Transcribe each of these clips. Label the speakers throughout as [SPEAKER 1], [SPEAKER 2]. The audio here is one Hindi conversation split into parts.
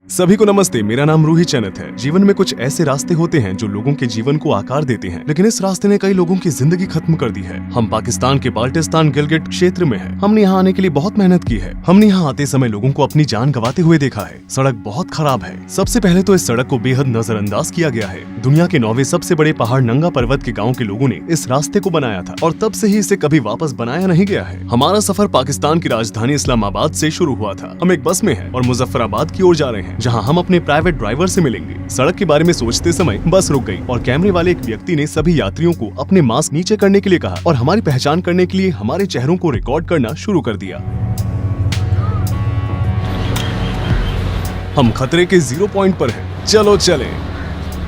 [SPEAKER 1] सभी को नमस्ते। मेरा नाम रूही चैनत है। जीवन में कुछ ऐसे रास्ते होते हैं जो लोगों के जीवन को आकार देते हैं, लेकिन इस रास्ते ने कई लोगों की जिंदगी खत्म कर दी है। हम पाकिस्तान के बाल्टिस्तान गिलगिट क्षेत्र में हैं। हमने यहाँ आने के लिए बहुत मेहनत की है। हमने यहाँ आते समय लोगों को अपनी जान गंवाते हुए देखा है। सड़क बहुत खराब है। सबसे पहले तो इस सड़क को बेहद नजरअंदाज किया गया है। दुनिया के 9वें सबसे बड़े पहाड़ नंगा पर्वत के गाँव के लोगों ने इस रास्ते को बनाया था और तब से ही इसे कभी वापस बनाया नहीं गया है। हमारा सफर पाकिस्तान की राजधानी इस्लामाबाद से शुरू हुआ था। हम एक बस में हैं और मुजफ्फराबाद की ओर जा रहे हैं, जहाँ हम अपने प्राइवेट ड्राइवर से मिलेंगे। सड़क के बारे में सोचते समय बस रुक गई और कैमरे वाले एक व्यक्ति ने सभी यात्रियों को अपने मास्क नीचे करने के लिए कहा और हमारी पहचान करने के लिए हमारे चेहरों को रिकॉर्ड करना शुरू कर दिया। हम खतरे के 0 पॉइंट पर हैं। चलो चलें।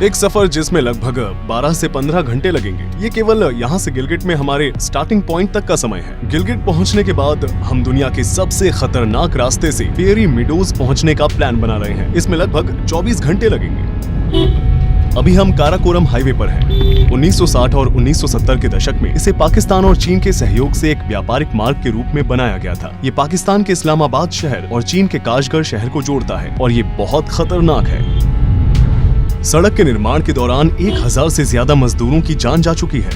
[SPEAKER 1] एक सफर जिसमें लगभग 12 से 15 घंटे लगेंगे। ये केवल यहाँ से गिलगिट में हमारे स्टार्टिंग पॉइंट तक का समय है। गिलगिट पहुँचने के बाद हम दुनिया के सबसे खतरनाक रास्ते से फेरी मीडोज पहुँचने का प्लान बना रहे हैं। इसमें लगभग 24 घंटे लगेंगे। अभी हम काराकोरम हाईवे पर हैं। 1960 और 1970 के दशक में इसे पाकिस्तान और चीन के सहयोग से एक व्यापारिक मार्ग के रूप में बनाया गया था। ये पाकिस्तान के इस्लामाबाद शहर और चीन के काशगर शहर को जोड़ता है और ये बहुत खतरनाक है। सड़क के निर्माण के दौरान 1000 से ज्यादा मजदूरों की जान जा चुकी है।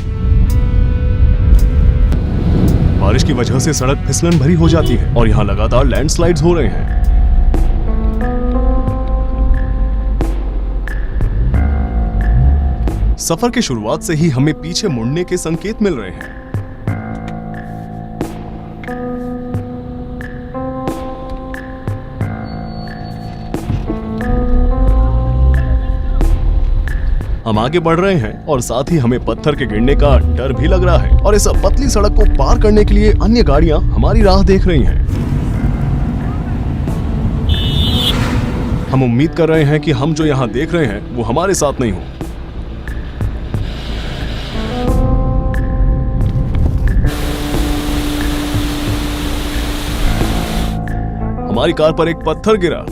[SPEAKER 1] बारिश की वजह से सड़क फिसलन भरी हो जाती है और यहाँ लगातार लैंडस्लाइड्स हो रहे हैं। सफर की शुरुआत से ही हमें पीछे मुड़ने के संकेत मिल रहे हैं। हम आगे बढ़ रहे हैं और साथ ही हमें पत्थर के गिरने का डर भी लग रहा है और इस पतली सड़क को पार करने के लिए अन्य गाड़ियां हमारी राह देख रही हैं। हम उम्मीद कर रहे हैं कि हम जो यहाँ देख रहे हैं वो हमारे साथ नहीं हो। हमारी कार पर एक पत्थर गिरा।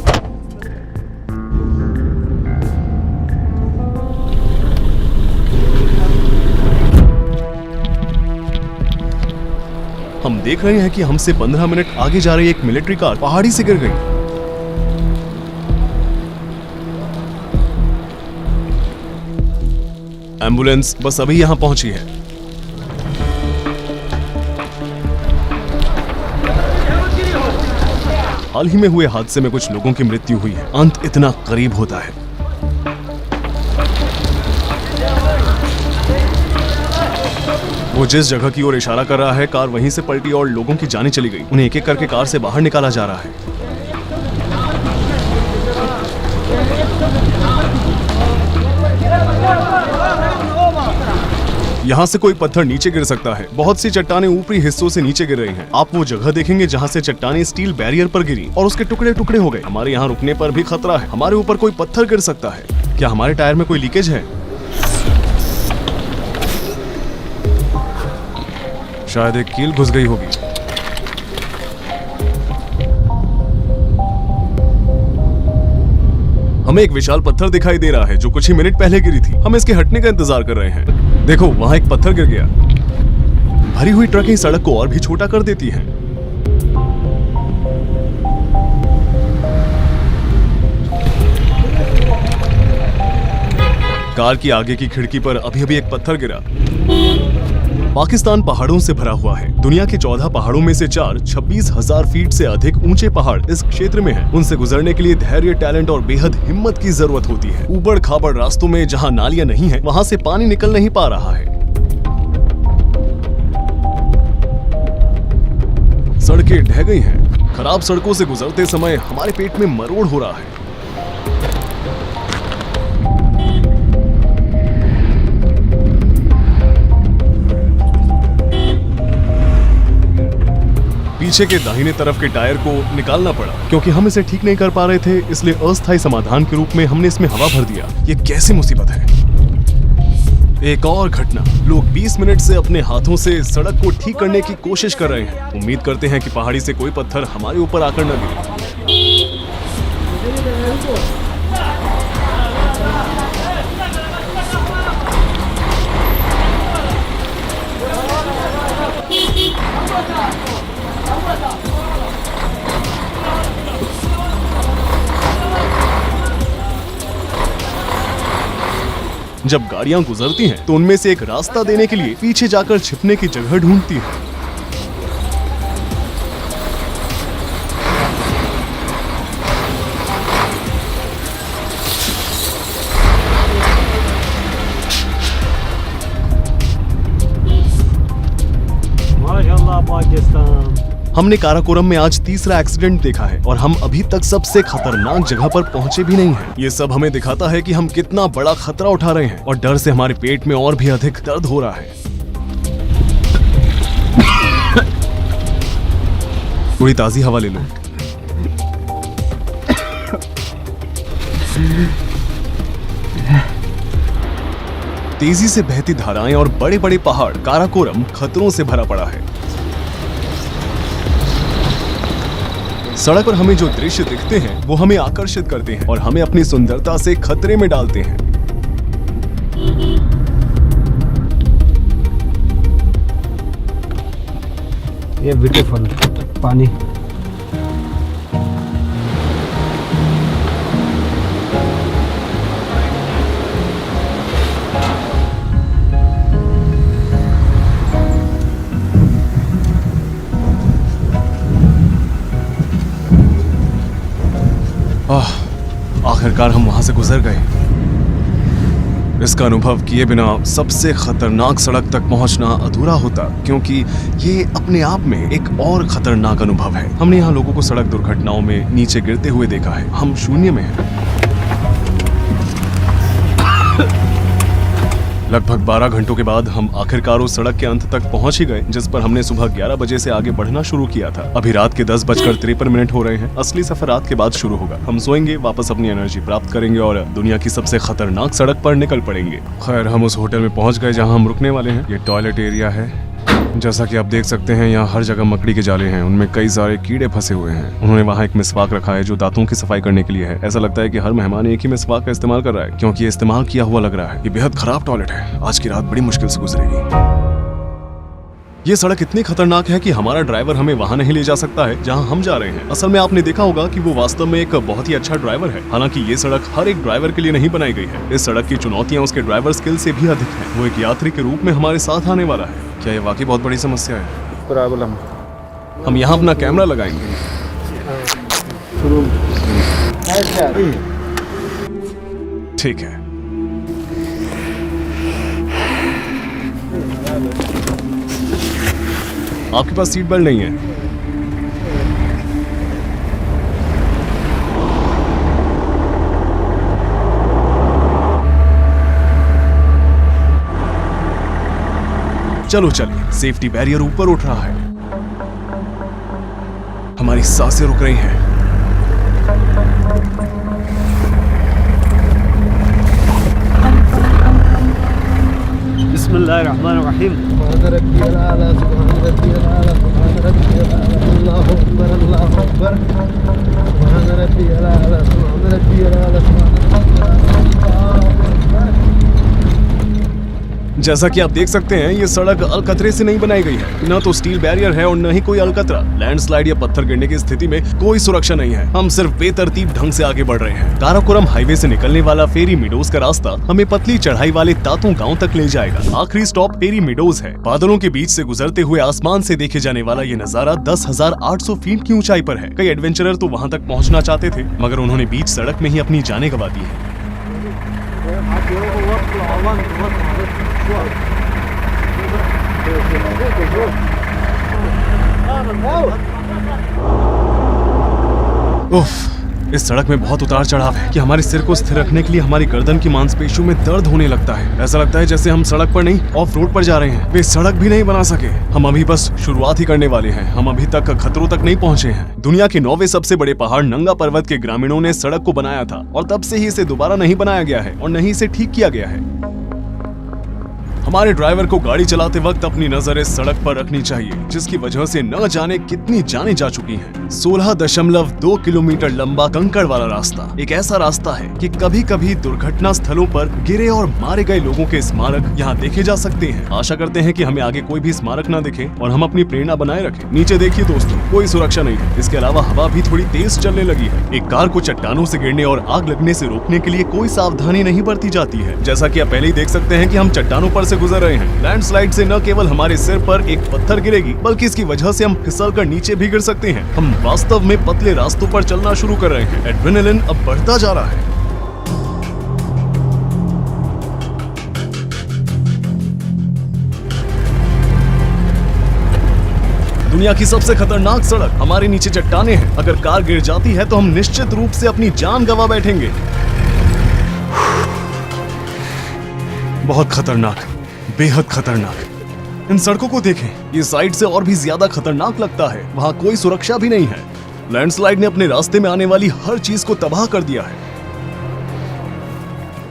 [SPEAKER 1] हम देख रहे हैं कि हमसे 15 मिनट आगे जा रही एक मिलिट्री कार पहाड़ी से गिर गई। एम्बुलेंस बस अभी यहां पहुंची है। हाल ही में हुए हादसे में कुछ लोगों की मृत्यु हुई है। अंत इतना करीब होता है। वो जिस जगह की ओर इशारा कर रहा है, कार वहीं से पलटी और लोगों की जानें चली गई। उन्हें एक एक करके कार से बाहर निकाला जा रहा है। यहाँ से कोई पत्थर नीचे गिर सकता है। बहुत सी चट्टानें ऊपरी हिस्सों से नीचे गिर रही हैं। आप वो जगह देखेंगे जहाँ से चट्टानें स्टील बैरियर पर गिरी और उसके टुकड़े टुकड़े हो गए। हमारे यहाँ रुकने पर भी खतरा है। हमारे ऊपर कोई पत्थर गिर सकता है। क्या हमारे टायर में कोई लीकेज है? शायद एक कील घुस गई होगी। हमें एक विशाल पत्थर दिखाई दे रहा है जो कुछ ही मिनट पहले गिरी थी। हम इसके हटने का इंतजार कर रहे हैं। देखो, वहां एक पत्थर गिर गया। भरी हुई ट्रकें सड़क को और भी छोटा कर देती हैं। कार की आगे की खिड़की पर अभी अभी एक पत्थर गिरा। पाकिस्तान पहाड़ों से भरा हुआ है। दुनिया के 14 पहाड़ों में से 4 26,000 फीट से अधिक ऊंचे पहाड़ इस क्षेत्र में हैं। उनसे गुजरने के लिए धैर्य, टैलेंट और बेहद हिम्मत की जरूरत होती है। ऊबड़ खाबड़ रास्तों में जहां नालियां नहीं है, वहां से पानी निकल नहीं पा रहा है। सड़कें ढह गई हैं। खराब सड़कों से गुजरते समय हमारे पेट में मरोड़ हो रहा है। पीछे के दाहिने तरफ के टायर को निकालना पड़ा क्योंकि हम इसे ठीक नहीं कर पा रहे थे, इसलिए अस्थायी समाधान के रूप में हमने इसमें हवा भर दिया। ये कैसी मुसीबत है। एक और घटना। लोग 20 मिनट से अपने हाथों से सड़क को ठीक करने की कोशिश कर रहे हैं। उम्मीद करते हैं कि पहाड़ी से कोई पत्थर हमारे ऊपर आकर न गिरे। जब गाड़ियां गुजरती हैं तो उनमें से एक रास्ता देने के लिए पीछे जाकर छिपने की जगह ढूंढती है।
[SPEAKER 2] माशाअल्लाह पाकिस्तान।
[SPEAKER 1] हमने काराकोरम में आज तीसरा एक्सीडेंट देखा है और हम अभी तक सबसे खतरनाक जगह पर पहुंचे भी नहीं हैं। ये सब हमें दिखाता है कि हम कितना बड़ा खतरा उठा रहे हैं और डर से हमारे पेट में और भी अधिक दर्द हो रहा है। थोड़ी ताजी हवा ले लो। तेजी से बहती धाराएं और बड़े बड़े पहाड़, काराकोरम खतरों से भरा पड़ा है। सड़क पर हमें जो दृश्य दिखते हैं वो हमें आकर्षित करते हैं और हमें अपनी सुंदरता से खतरे में डालते हैं।
[SPEAKER 2] ये ब्यूटीफुल पानी।
[SPEAKER 1] आखिरकार हम वहां से गुजर गए। इसका अनुभव किए बिना सबसे खतरनाक सड़क तक पहुंचना अधूरा होता, क्योंकि ये अपने आप में एक और खतरनाक अनुभव है। हमने यहाँ लोगों को सड़क दुर्घटनाओं में नीचे गिरते हुए देखा है। हम शून्य में हैं। लगभग 12 घंटों के बाद हम आखिरकार उस सड़क के अंत तक पहुंच ही गए जिस पर हमने सुबह 11 बजे से आगे बढ़ना शुरू किया था। अभी रात के 10:53 हो रहे हैं। असली सफर रात के बाद शुरू होगा। हम सोएंगे, वापस अपनी एनर्जी प्राप्त करेंगे और दुनिया की सबसे खतरनाक सड़क पर निकल पड़ेंगे। खैर, हम उस होटल में पहुंच गए जहां हम रुकने वाले हैं। ये टॉयलेट एरिया है। जैसा कि आप देख सकते हैं, यहाँ हर जगह मकड़ी के जाले हैं। उनमें कई सारे कीड़े फंसे हुए हैं। उन्होंने वहाँ एक मिसवाक रखा है जो दांतों की सफाई करने के लिए है। ऐसा लगता है कि हर मेहमान एक ही मिसवाक का इस्तेमाल कर रहा है, क्योंकि ये इस्तेमाल किया हुआ लग रहा है। ये बेहद खराब टॉयलेट है। आज की रात बड़ी मुश्किल से गुजरेगी। ये सड़क इतनी खतरनाक है कि हमारा ड्राइवर हमें वहाँ नहीं ले जा सकता है जहाँ हम जा रहे हैं। असल में आपने देखा होगा कि वो वास्तव में एक बहुत ही अच्छा ड्राइवर है। हालांकि ये सड़क हर एक ड्राइवर के लिए नहीं बनाई गई है। इस सड़क की चुनौतियाँ उसके ड्राइवर स्किल से भी अधिक है। वो एक यात्री के रूप में हमारे साथ आने वाला है। क्या ये वाकई बहुत बड़ी समस्या है?
[SPEAKER 2] प्रॉब्लम।
[SPEAKER 1] हम यहाँ अपना कैमरा लगाएंगे। ठीक है। आपके पास सीट बेल्ट नहीं है? चलो चलिए, सेफ्टी बैरियर ऊपर उठ रहा है। हमारी सांसें रुक रही हैं।
[SPEAKER 2] बिस्मिल्लाहिर्रहमानिर्रहीम।
[SPEAKER 1] जैसा कि आप देख सकते हैं, ये सड़क अलकतरे से नहीं बनाई गई है। न तो स्टील बैरियर है और न ही कोई अलकतरा। लैंडस्लाइड या पत्थर गिरने की स्थिति में कोई सुरक्षा नहीं है। हम सिर्फ बेतरतीब ढंग से आगे बढ़ रहे हैं। काराकोरम हाईवे से निकलने वाला फेरी मीडोज का रास्ता हमें पतली चढ़ाई वाले तातों गांव तक ले जाएगा। आखिरी स्टॉप फेरी मीडोज है। बादलों के बीच से गुजरते हुए आसमान से देखे जाने वाला ये नजारा 10,800 फीट की ऊंचाई पर है। कई एडवेंचरर तो वहाँ तक पहुँचना चाहते थे, मगर उन्होंने बीच सड़क में ही अपनी जानें गंवा दी है। उफ, इस सड़क में बहुत उतार चढ़ाव है कि हमारे सिर को स्थिर रखने के लिए हमारी गर्दन की मांसपेशियों में दर्द होने लगता है। ऐसा लगता है जैसे हम सड़क पर नहीं, ऑफ रोड पर जा रहे हैं। वे सड़क भी नहीं बना सके। हम अभी बस शुरुआत ही करने वाले हैं। हम अभी तक खतरों तक नहीं पहुंचे हैं। दुनिया के 9वें सबसे बड़े पहाड़ नंगा पर्वत के ग्रामीणों ने सड़क को बनाया था और तब से ही इसे दोबारा नहीं बनाया गया है और न ही इसे ठीक किया गया है। हमारे ड्राइवर को गाड़ी चलाते वक्त अपनी नजर इस सड़क पर रखनी चाहिए, जिसकी वजह से न जाने कितनी जानें जा चुकी हैं। 16.2 किलोमीटर लंबा कंकड़ वाला रास्ता एक ऐसा रास्ता है कि कभी कभी दुर्घटना स्थलों पर गिरे और मारे गए लोगों के स्मारक यहाँ देखे जा सकते हैं। आशा करते हैं कि हमें आगे कोई भी स्मारक न दिखे और हम अपनी प्रेरणा बनाए रखें। नीचे देखिए दोस्तों, कोई सुरक्षा नहीं है। इसके अलावा हवा भी थोड़ी तेज चलने लगी है। एक कार को चट्टानों से गिरने और आग लगने से रोकने के लिए कोई सावधानी नहीं बरती जाती है। जैसा कि आप पहले ही देख सकते हैं कि हम चट्टानों पर से गुजर रहे हैं। लैंडस्लाइड से न केवल हमारे सिर पर एक पत्थर गिरेगी, बल्कि इसकी वजह से हम फिसल कर नीचे भी गिर सकते हैं। हम वास्तव में पतले रास्तों पर चलना शुरू कर रहे हैं। एड्रेनलिन अब बढ़ता जा रहा है। दुनिया की सबसे खतरनाक सड़क हमारे नीचे चट्टाने हैं। अगर कार गिर जाती है तो हम निश्चित रूप से अपनी जान गंवा बैठेंगे। बहुत खतरनाक, बेहद खतरनाक। इन सड़कों को देखें, ये साइड से और भी ज्यादा खतरनाक लगता है। वहाँ कोई सुरक्षा भी नहीं है। लैंडस्लाइड ने अपने रास्ते में आने वाली हर चीज को तबाह कर दिया है।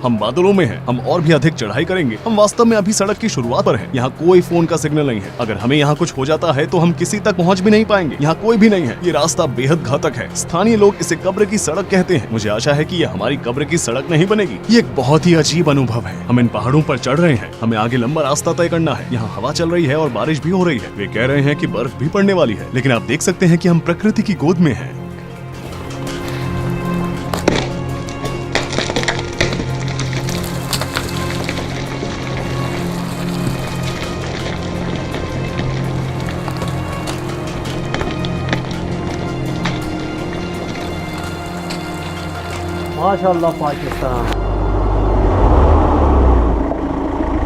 [SPEAKER 1] हम बादलों में हैं, हम और भी अधिक चढ़ाई करेंगे। हम वास्तव में अभी सड़क की शुरुआत पर हैं। यहाँ कोई फोन का सिग्नल नहीं है। अगर हमें यहाँ कुछ हो जाता है तो हम किसी तक पहुँच भी नहीं पाएंगे। यहाँ कोई भी नहीं है। ये रास्ता बेहद घातक है। स्थानीय लोग इसे कब्र की सड़क कहते हैं। मुझे आशा है कि ये हमारी कब्र की सड़क नहीं बनेगी। ये एक बहुत ही अजीब अनुभव है। हम इन पहाड़ों पर चढ़ रहे हैं। हमें आगे लंबा रास्ता तय करना है। यहाँ हवा चल रही है और बारिश भी हो रही है। वे कह रहे हैं कि बर्फ भी पड़ने वाली है, लेकिन आप देख सकते हैं कि हम प्रकृति की गोद में हैं।
[SPEAKER 2] माशाल्लाह पाकिस्तान।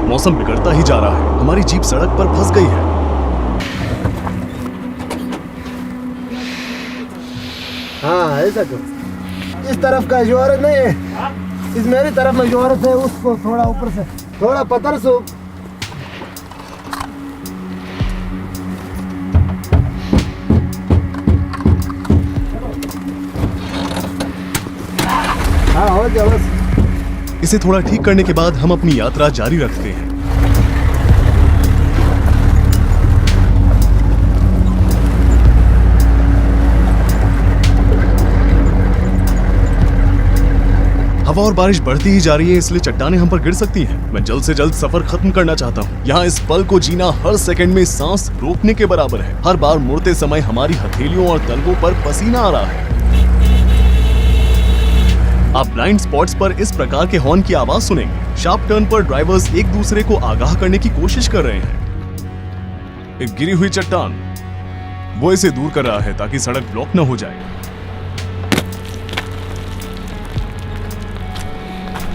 [SPEAKER 1] मौसम बिगड़ता ही जा रहा है। हमारी जीप सड़क पर फंस गई है।
[SPEAKER 3] हाँ ऐसा करो। इस तरफ का जोरत नहीं है, इस मेरी तरफ में जोरत है। उसको थोड़ा ऊपर से थोड़ा पत्थर से हाँ हो जाओ बस।
[SPEAKER 1] इसे थोड़ा ठीक करने के बाद हम अपनी यात्रा जारी रखते हैं। हवा और बारिश बढ़ती ही जा रही है, इसलिए चट्टानें हम पर गिर सकती हैं। मैं जल्द से जल्द सफर खत्म करना चाहता हूँ। यहाँ इस पल को जीना हर सेकंड में सांस रोकने के बराबर है। हर बार मुड़ते समय हमारी हथेलियों और तलवों पर पसीना आ रहा है। आप ब्लाइंड स्पॉट्स पर इस प्रकार के हॉर्न की आवाज सुनेंगे। शार्प टर्न पर ड्राइवर्स एक दूसरे को आगाह करने की कोशिश कर रहे हैं। एक गिरी हुई चट्टान, वो इसे दूर कर रहा है ताकि सड़क ब्लॉक न हो जाए।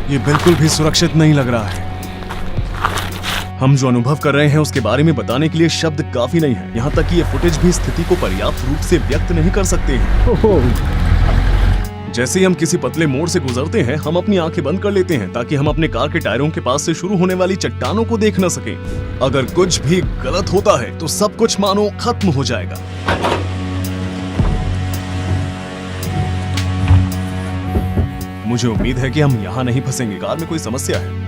[SPEAKER 1] ये बिल्कुल भी सुरक्षित नहीं लग रहा है। हम जो अनुभव कर रहे हैं उसके बारे में बताने के लिए शब्द काफी नहीं है। यहाँ तक कि ये फुटेज भी स्थिति को पर्याप्त रूप से व्यक्त नहीं कर सकते हैं। जैसे ही हम किसी पतले मोड़ से गुजरते हैं, हम अपनी आंखें बंद कर लेते हैं ताकि हम अपने कार के टायरों के पास से शुरू होने वाली चट्टानों को देख न सकें। अगर कुछ भी गलत होता है तो सब कुछ मानो खत्म हो जाएगा। मुझे उम्मीद है कि हम यहाँ नहीं फंसेंगे। कार में कोई समस्या है।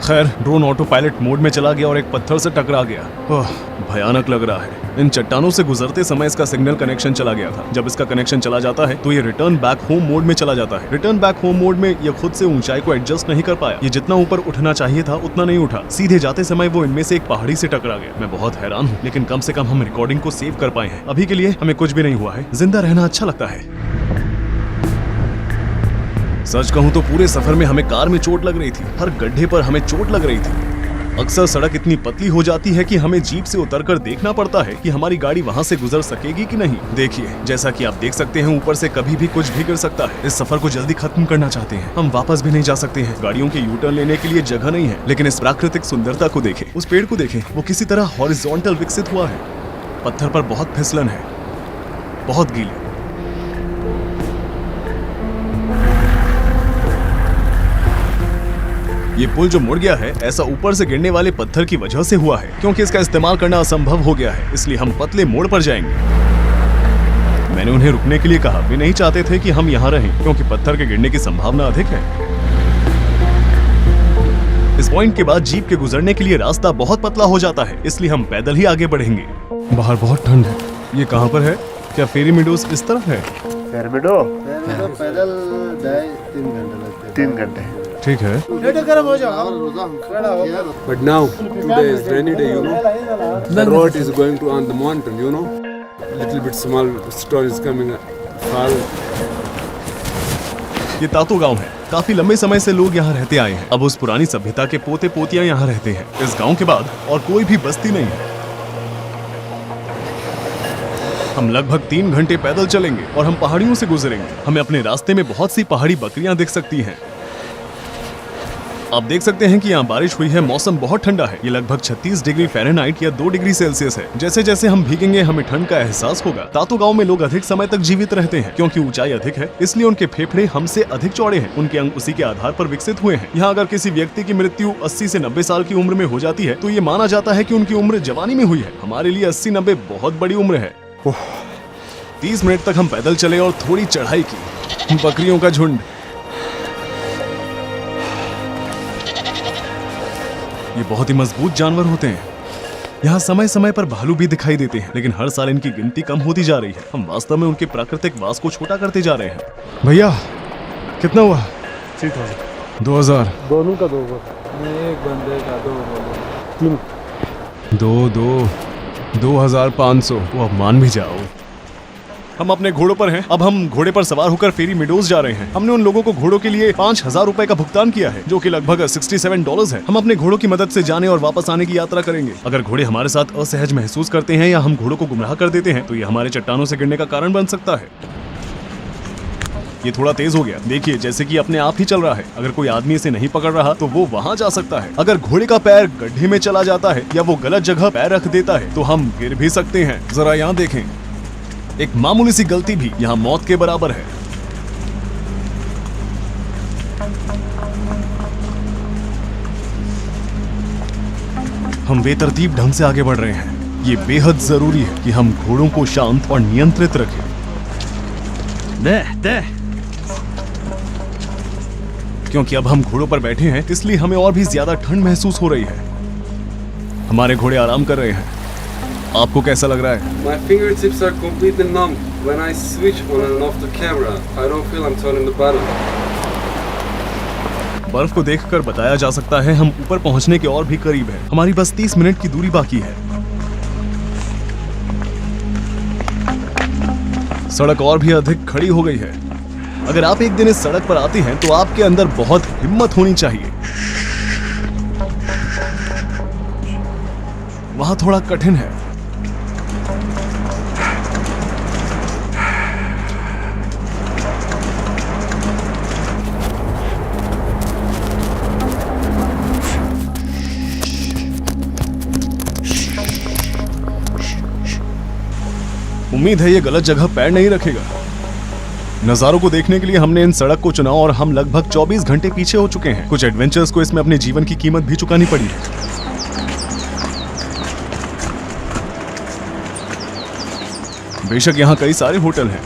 [SPEAKER 1] खैर, ड्रोन ऑटो पायलट मोड में चला गया और एक पत्थर से टकरा गया। भयानक लग रहा है। इन चट्टानों से गुजरते समय इसका सिग्नल कनेक्शन चला गया था। जब इसका कनेक्शन चला जाता है तो ये रिटर्न बैक होम मोड में चला जाता है। रिटर्न बैक होम मोड में ये खुद से ऊंचाई को एडजस्ट नहीं कर पाया। ये जितना ऊपर उठना चाहिए था उतना नहीं उठा। सीधे जाते समय वो इनमें से एक पहाड़ी से टकरा गया। मैं बहुत हैरान हूँ, लेकिन कम से कम हम रिकॉर्डिंग को सेव कर पाए हैं। अभी के लिए हमें कुछ भी नहीं हुआ है। जिंदा रहना अच्छा लगता है। सच कहूँ तो पूरे सफर में हमें कार में चोट लग रही थी। हर गड्ढे पर हमें चोट लग रही थी। अक्सर सड़क इतनी पतली हो जाती है कि हमें जीप से उतरकर देखना पड़ता है कि हमारी गाड़ी वहां से गुजर सकेगी कि नहीं। देखिए, जैसा कि आप देख सकते हैं, ऊपर से कभी भी कुछ भी गिर सकता है। इस सफर को जल्दी खत्म करना चाहते हैं। हम वापस भी नहीं जा सकते हैं। गाड़ियों के यू टर्न लेने के लिए जगह नहीं है। लेकिन इस प्राकृतिक सुंदरता को देखें, उस पेड़ को देखें, वो किसी तरह हॉरिजॉन्टल विकसित हुआ है। पत्थर पर बहुत फिसलन है, बहुत गीली। ये पुल जो मुड़ गया है ऐसा ऊपर से गिरने वाले पत्थर की वजह से हुआ है, क्योंकि इसका इस्तेमाल करना असंभव हो गया है, इसलिए हम पतले मोड़ पर जाएंगे। मैंने उन्हें रुकने के लिए कहा, वे नहीं चाहते थे कि हम यहाँ रहें क्योंकि पत्थर के गिरने की संभावना अधिक है। इस पॉइंट के बाद जीप के गुजरने के लिए रास्ता बहुत पतला हो जाता है, इसलिए हम पैदल ही आगे बढ़ेंगे। बाहर बहुत ठंड है। ये कहाँ पर है? क्या फेरी मीडोज इस तरफ है?
[SPEAKER 3] पैदल 3 घंटे लगते हैं।
[SPEAKER 4] 3 घंटे।
[SPEAKER 1] ठीक है।
[SPEAKER 5] But now, today is rainy day, you know. The road is going to on the mountain, you know. Little bit small stone is coming fall.
[SPEAKER 1] ये तातो गांव है। काफी लंबे समय से लोग यहाँ रहते आए हैं। अब उस पुरानी सभ्यता के पोते पोतियां यहाँ रहते हैं। इस गांव के बाद और कोई भी बस्ती नहीं है। हम लगभग 3 घंटे पैदल चलेंगे और हम पहाड़ियों से गुजरेंगे। हमें अपने रास्ते में बहुत सी पहाड़ी बकरियां दिख सकती हैं। आप देख सकते हैं कि यहाँ बारिश हुई है। मौसम बहुत ठंडा है। ये लगभग 36 डिग्री फ़ारेनहाइट या 2 डिग्री सेल्सियस है। जैसे जैसे हम भीगेंगे हमें ठंड का एहसास होगा। तातो गांव में लोग अधिक समय तक जीवित रहते हैं क्योंकि ऊंचाई अधिक है, इसलिए उनके फेफड़े हमसे अधिक चौड़े हैं। उनके अंग उसी के आधार पर विकसित हुए हैं। यहाँ अगर किसी व्यक्ति की मृत्यु 80 से 90 साल की उम्र में हो जाती है तो ये माना जाता है कि उनकी उम्र जवानी में हुई है। हमारे लिए 80-90 बहुत बड़ी उम्र है। 30 मिनट तक हम पैदल चले और थोड़ी चढ़ाई की। बकरियों का झुंड। ये बहुत ही मजबूत जानवर होते हैं। यहाँ समय समय पर भालू भी दिखाई देते हैं, लेकिन हर साल इनकी गिनती कम होती जा रही है। हम वास्तव में उनके प्राकृतिक वास को छोटा करते जा रहे हैं। भैया कितना हुआ? 2000।
[SPEAKER 2] दोनों का 2
[SPEAKER 5] एक बंदे का 2
[SPEAKER 2] 3
[SPEAKER 1] 2500। वो अब मान भी जाओ। हम अपने घोड़ों पर हैं। अब हम घोड़े पर सवार होकर फेरी मीडोज जा रहे हैं। हमने उन लोगों को घोड़ों के लिए 5000 रुपए का भुगतान किया है, जो कि लगभग $67 है। हम अपने घोड़ों की मदद से जाने और वापस आने की यात्रा करेंगे। अगर घोड़े हमारे साथ असहज महसूस करते हैं या हम घोड़ों को गुमराह कर देते हैं तो ये हमारे चट्टानों से गिरने का कारण बन सकता है। ये थोड़ा तेज हो गया। देखिए जैसे कि अपने आप ही चल रहा है। अगर कोई आदमी इसे नहीं पकड़ रहा तो वो वहाँ जा सकता है। अगर घोड़े का पैर गड्ढे में चला जाता है या वो गलत जगह पैर रख देता है तो हम गिर भी सकते हैं। जरा यहाँ देखें, एक मामूली सी गलती भी यहाँ मौत के बराबर है। हम बेतरतीब ढंग से आगे बढ़ रहे हैं। ये बेहद जरूरी है कि हम घोड़ों को शांत और नियंत्रित रखें। क्योंकि अब हम घोड़ों पर बैठे हैं, इसलिए हमें और भी ज्यादा ठंड महसूस हो रही है। हमारे घोड़े आराम कर रहे हैं। आपको कैसा लग रहा है?
[SPEAKER 5] My fingertips are completely numb. When I switch on and off the camera, I don't feel I'm turning the button.
[SPEAKER 1] बर्फ को देखकर बताया जा सकता है हम ऊपर पहुंचने के और भी करीब हैं। हमारी बस 30 मिनट की दूरी बाकी है। सड़क और भी अधिक खड़ी हो गई है। अगर आप एक दिन इस सड़क पर आते हैं तो आपके अंदर बहुत हिम्मत होनी चाहिए। वहां थोड़ा कठिन है। उम्मीद है ये गलत जगह पैर नहीं रखेगा। नजारों को देखने के लिए हमने इन सड़क को चुना और हम लगभग 24 घंटे पीछे हो चुके हैं। कुछ एडवेंचर्स को इसमें अपने जीवन की कीमत भी चुकानी पड़ी है। बेशक यहाँ कई सारे होटल हैं।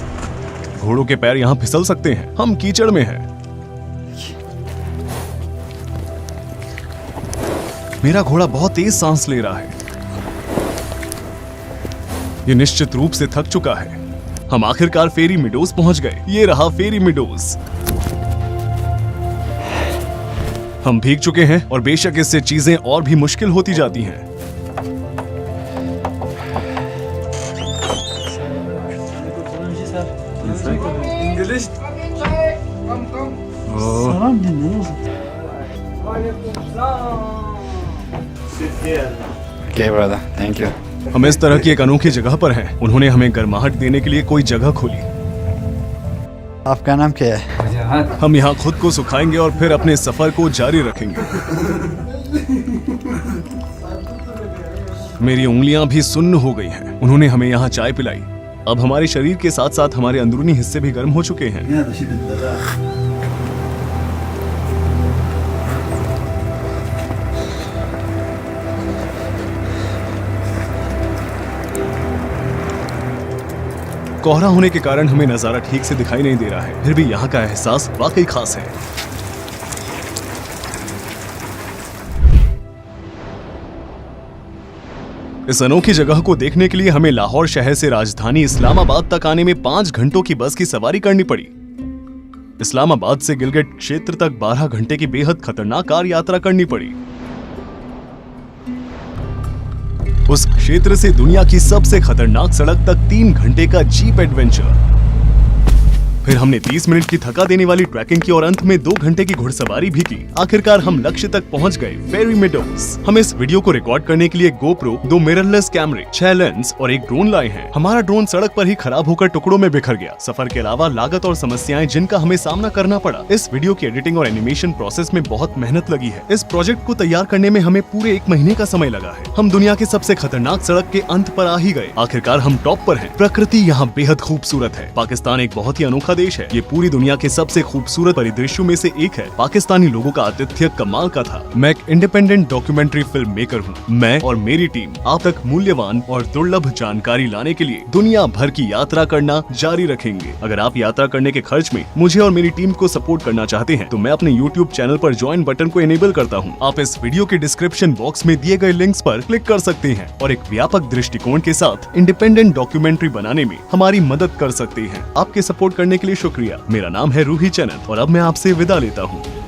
[SPEAKER 1] घोड़ों के पैर यहाँ फिसल सकते हैं। हम कीचड़ में हैं। मेरा घोड़ा बहुत तेज सांस ले रहा है। ये निश्चित रूप से थक चुका है। हम आखिरकार फेरी मीडोज पहुंच गए। ये रहा फेरी मीडोज। हम भीग चुके हैं और बेशक इससे चीजें और भी मुश्किल होती जाती हैं।
[SPEAKER 4] Okay, brother. Thank you.
[SPEAKER 1] हम इस तरह की एक अनोखी जगह पर हैं। उन्होंने हमें गर्माहट देने के लिए कोई जगह खोली।
[SPEAKER 4] आपका नाम क्या है?
[SPEAKER 1] हम यहाँ खुद को सुखाएंगे और फिर अपने सफर को जारी रखेंगे। मेरी उंगलियां भी सुन्न हो गई हैं। उन्होंने हमें यहाँ चाय पिलाई। अब हमारे शरीर के साथ साथ हमारे अंदरूनी हिस्से भी गर्म हो चुके हैं। कोहरा होने के कारण हमें नजारा ठीक से दिखाई नहीं दे रहा है, फिर भी यहाँ का एहसास वाकई खास है। इस अनोखी जगह को देखने के लिए हमें लाहौर शहर से राजधानी इस्लामाबाद तक आने में 5 घंटों की बस की सवारी करनी पड़ी। इस्लामाबाद से गिलगिट क्षेत्र तक 12 घंटे की बेहद खतरनाक कार यात्रा करनी पड़ी। उस क्षेत्र से दुनिया की सबसे खतरनाक सड़क तक 3 घंटे का जीप एडवेंचर। फिर हमने 30 मिनट की थका देने वाली ट्रैकिंग की और अंत में 2 घंटे की घुड़सवारी भी की। आखिरकार हम लक्ष्य तक पहुंच गए, फेरी मेडोज। हम इस वीडियो को रिकॉर्ड करने के लिए गोप्रो, 2 मिररलेस कैमरे, 6 लेंस और 1 ड्रोन लाए हैं। हमारा ड्रोन सड़क पर ही खराब होकर टुकड़ों में बिखर गया। सफर के अलावा लागत और समस्याएं जिनका हमें सामना करना पड़ा। इस वीडियो की एडिटिंग और एनिमेशन प्रोसेस में बहुत मेहनत लगी है। इस प्रोजेक्ट को तैयार करने में हमें पूरे 1 महीने का समय लगा है। हम दुनिया के सबसे खतरनाक सड़क के अंत पर आ ही गए। आखिरकार हम टॉप पर हैं। प्रकृति यहाँ बेहद खूबसूरत है। पाकिस्तान एक बहुत ही अनोखा देश है। ये पूरी दुनिया के सबसे खूबसूरत परिदृश्यों में से एक है। पाकिस्तानी लोगों का आतिथ्य कमाल का था। मैं एक इंडिपेंडेंट डॉक्यूमेंट्री फिल्म मेकर हूँ। मैं और मेरी टीम आप तक मूल्यवान और दुर्लभ जानकारी लाने के लिए दुनिया भर की यात्रा करना जारी रखेंगे। अगर आप यात्रा करने के खर्च में मुझे और मेरी टीम को सपोर्ट करना चाहते हैं तो मैं अपने YouTube चैनल पर ज्वाइन बटन को इनेबल करता हूँ। आप इस वीडियो के डिस्क्रिप्शन बॉक्स में दिए गए लिंक्स पर क्लिक कर सकते हैं और एक व्यापक दृष्टिकोण के साथ इंडिपेंडेंट डॉक्यूमेंट्री बनाने में हमारी मदद कर सकते हैं। आपके सपोर्ट करने के लिए शुक्रिया। मेरा नाम है रूही चनत और अब मैं आपसे विदा लेता हूँ।